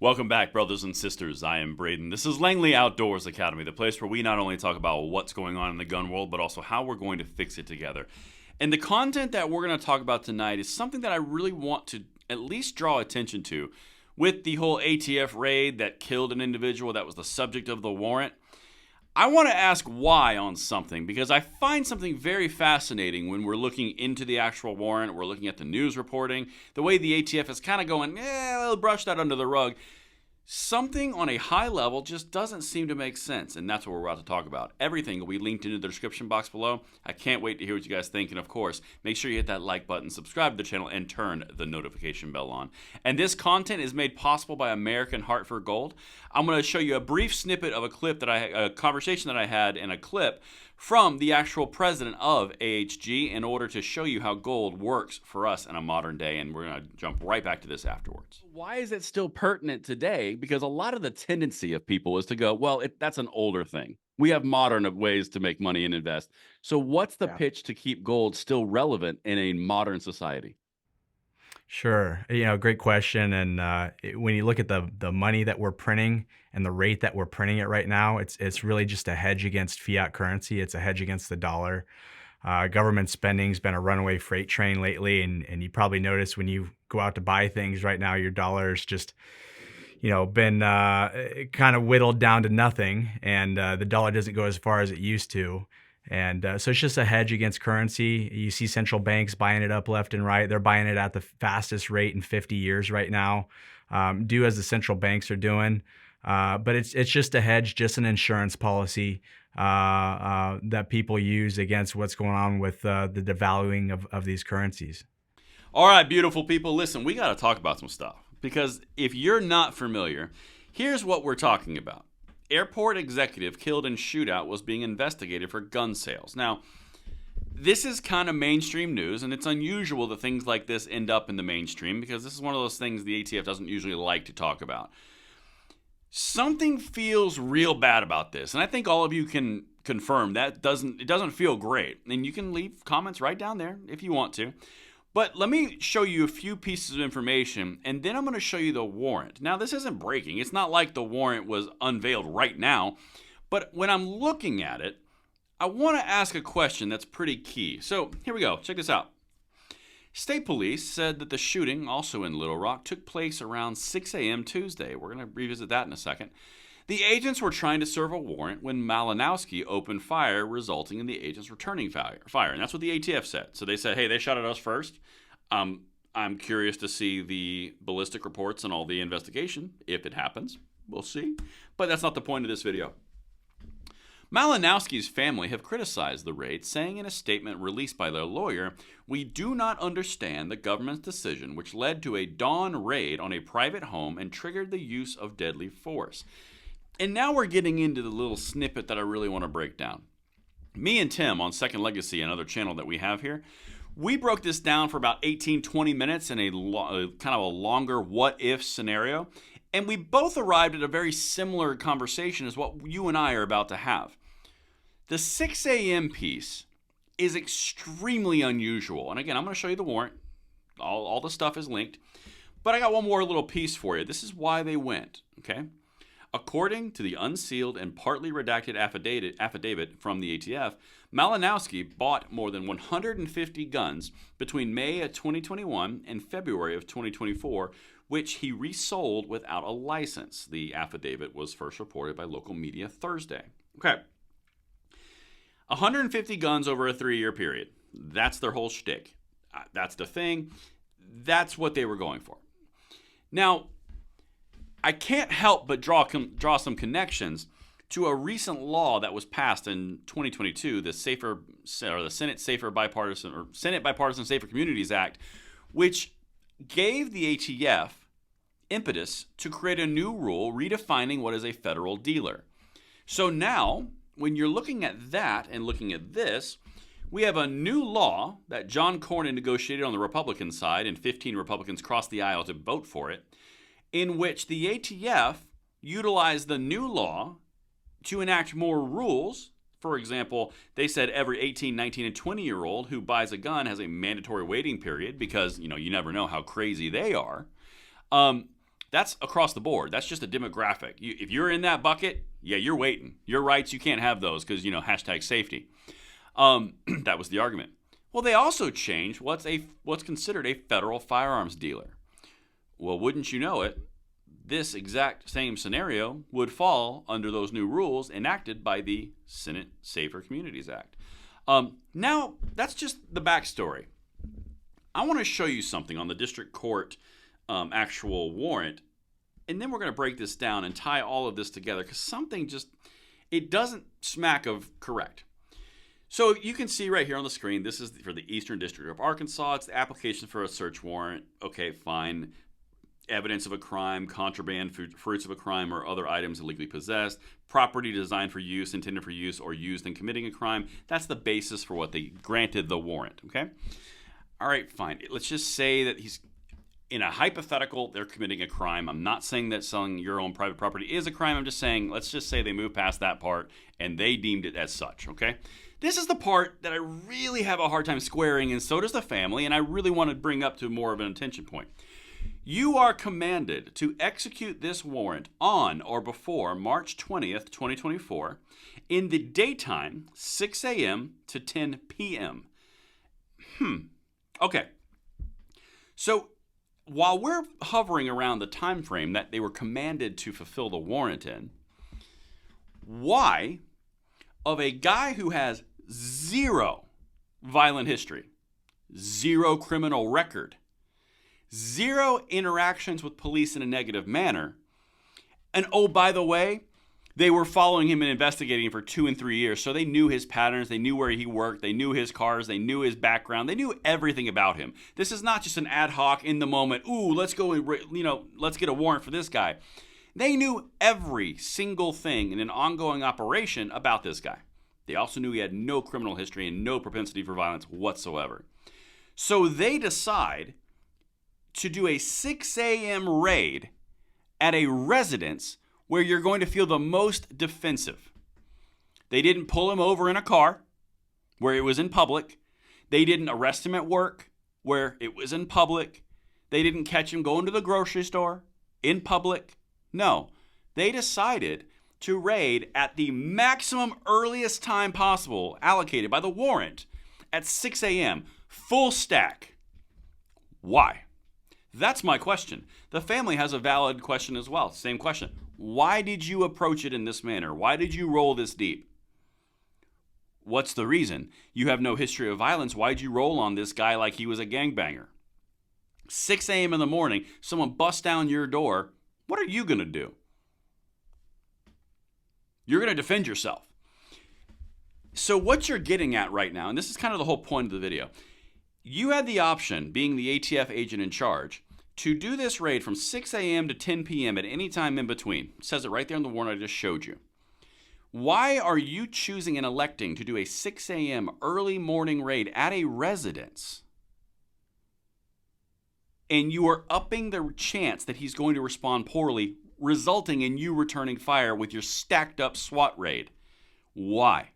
Welcome back, brothers and sisters. I am Braden. This is Langley Outdoors Academy, the place where we not only talk about what's going on in the gun world, but also how we're going to fix it together. And the content that we're going to talk about tonight is something that I really want to at least draw attention to. With the whole ATF raid that killed an individual that was the subject of the warrant, I want to ask why on something, because I find something very fascinating when we're looking into the actual warrant, we're looking at the news reporting, the way the ATF is kind of going, we'll brush that under the rug. Something on a high level just doesn't seem to make sense, and that's what we're about to talk about. Everything will be linked into the description box below. I can't wait to hear what you guys think, and of course, make sure you hit that like button, subscribe to the channel, and turn the notification bell on. And this content is made possible by American Hartford Gold. I'm going to show you a brief snippet of a conversation that I had in a clip from the actual president of AHG in order to show you how gold works for us in a modern day, and we're going to jump right back to this afterwards. Why is it still pertinent today? Because a lot of the tendency of people is to go, well, that's an older thing. We have modern ways to make money and invest. So what's the pitch to keep gold still relevant in a modern society? Sure. Great question. And when you look at the money that we're printing and the rate that we're printing it right now, it's really just a hedge against fiat currency. It's a hedge against the dollar. Government spending's been a runaway freight train lately, and you probably notice when you go out to buy things right now, your dollar's just been kind of whittled down to nothing, and the dollar doesn't go as far as it used to. And so it's just a hedge against currency. You see central banks buying it up left and right. They're buying it at the fastest rate in 50 years right now, do as the central banks are doing. But it's just a hedge, just an insurance policy that people use against what's going on with the devaluing of these currencies. All right, beautiful people, listen, we got to talk about some stuff. Because if you're not familiar, here's what we're talking about. Airport executive killed in shootout was being investigated for gun sales. Now, this is kind of mainstream news, and it's unusual that things like this end up in the mainstream because this is one of those things the ATF doesn't usually like to talk about. Something feels real bad about this, and I think all of you can confirm that it doesn't feel great. And you can leave comments right down there if you want to. But let me show you a few pieces of information, and then I'm going to show you the warrant. Now, this isn't breaking. It's not like the warrant was unveiled right now. But when I'm looking at it, I want to ask a question that's pretty key. So here we go. Check this out. State police said that the shooting, also in Little Rock, took place around 6 a.m. Tuesday. We're going to revisit that in a second. The agents were trying to serve a warrant when Malinowski opened fire, resulting in the agents returning fire. And that's what the ATF said. So they said, hey, they shot at us first. I'm curious to see the ballistic reports and all the investigation, if it happens. We'll see. But that's not the point of this video. Malinowski's family have criticized the raid, saying in a statement released by their lawyer, "We do not understand the government's decision which led to a dawn raid on a private home and triggered the use of deadly force." And now we're getting into the little snippet that I really want to break down. Me and Tim on Second Legacy, another channel that we have here, we broke this down for about 18-20 minutes in a kind of a longer what-if scenario. And we both arrived at a very similar conversation as what you and I are about to have. The 6 a.m. piece is extremely unusual. And again, I'm going to show you the warrant. All the stuff is linked. But I got one more little piece for you. This is why they went, okay? According to the unsealed and partly redacted affidavit from the ATF, Malinowski bought more than 150 guns between May of 2021 and February of 2024, which he resold without a license. The affidavit was first reported by local media Thursday. Okay. 150 guns over a 3-year period. That's their whole shtick. That's the thing. That's what they were going for. Now, I can't help but draw some connections to a recent law that was passed in 2022, the Senate Bipartisan Safer Communities Act, which gave the ATF impetus to create a new rule redefining what is a federal dealer. So now, when you're looking at that and looking at this, we have a new law that John Cornyn negotiated on the Republican side, and 15 Republicans crossed the aisle to vote for it, in which the ATF utilized the new law to enact more rules. For example, they said every 18, 19, and 20-year-old who buys a gun has a mandatory waiting period because, you never know how crazy they are. That's across the board. That's just a demographic. If you're in that bucket, yeah, you're waiting. Your rights, you can't have those because, hashtag safety. That was the argument. Well, they also changed what's considered a federal firearms dealer. Well, wouldn't you know it, this exact same scenario would fall under those new rules enacted by the Senate Safer Communities Act. Now, that's just the backstory. I want to show you something on the district court actual warrant, and then we're going to break this down and tie all of this together because something it doesn't smack of correct. So you can see right here on the screen, this is for the Eastern District of Arkansas. It's the application for a search warrant. Okay, fine. Evidence of a crime, contraband, fruits of a crime, or other items illegally possessed, property designed for use, intended for use, or used in committing a crime. That's the basis for what they granted the warrant, okay? All right, fine. Let's just say that he's, in a hypothetical, they're committing a crime. I'm not saying that selling your own private property is a crime. I'm just saying, let's just say they moved past that part and they deemed it as such, okay? This is the part that I really have a hard time squaring, and so does the family, and I really want to bring up to more of an attention point. You are commanded to execute this warrant on or before March 20th, 2024, in the daytime, 6 a.m. to 10 p.m. Okay. So while we're hovering around the time frame that they were commanded to fulfill the warrant in, why, of a guy who has zero violent history, zero criminal record, zero interactions with police in a negative manner, and oh, by the way, they were following him and investigating him for 2 and 3 years, so they knew his patterns, they knew where he worked, they knew his cars, they knew his background, they knew everything about him. This is not just an ad hoc in the moment, ooh, let's go and, let's get a warrant for this guy. They knew every single thing in an ongoing operation about this guy. They also knew he had no criminal history and no propensity for violence whatsoever. So they decide to do a 6 a.m. raid at a residence where you're going to feel the most defensive. They didn't pull him over in a car where it was in public. They didn't arrest him at work where it was in public. They didn't catch him going to the grocery store in public. No, they decided to raid at the maximum earliest time possible allocated by the warrant at 6 a.m. Full stack. Why? That's my question. The family has a valid question as well. Same question. Why did you approach it in this manner? Why did you roll this deep? What's the reason? You have no history of violence. Why'd you roll on this guy like he was a gangbanger? 6 a.m. in the morning, someone busts down your door. What are you going to do? You're going to defend yourself. So what you're getting at right now, and this is kind of the whole point of the video, you had the option, being the ATF agent in charge, to do this raid from 6 a.m. to 10 p.m. at any time in between. It says it right there in the warrant I just showed you. Why are you choosing and electing to do a 6 a.m. early morning raid at a residence? And you are upping the chance that he's going to respond poorly, resulting in you returning fire with your stacked up SWAT raid. Why?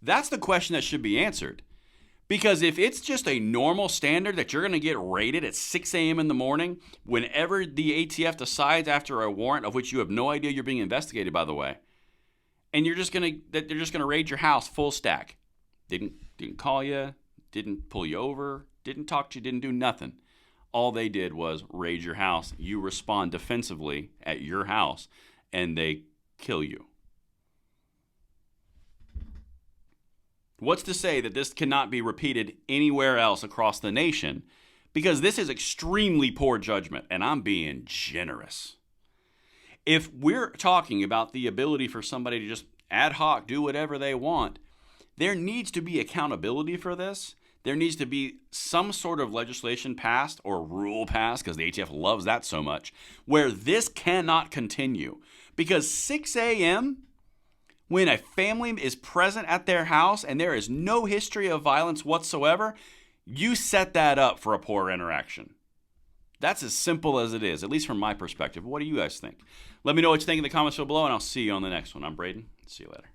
That's the question that should be answered. Because if it's just a normal standard that you're going to get raided at 6 a.m. in the morning, whenever the ATF decides after a warrant, of which you have no idea you're being investigated, by the way, and they're just going to raid your house full stack. Didn't call you, didn't pull you over, didn't talk to you, didn't do nothing. All they did was raid your house. You respond defensively at your house, and they kill you. What's to say that this cannot be repeated anywhere else across the nation? Because this is extremely poor judgment, and I'm being generous. If we're talking about the ability for somebody to just ad hoc do whatever they want, there needs to be accountability for this. There needs to be some sort of legislation passed or rule passed, because the ATF loves that so much, where this cannot continue. Because 6 a.m., when a family is present at their house and there is no history of violence whatsoever, you set that up for a poor interaction. That's as simple as it is, at least from my perspective. What do you guys think? Let me know what you think in the comments below, and I'll see you on the next one. I'm Braden. See you later.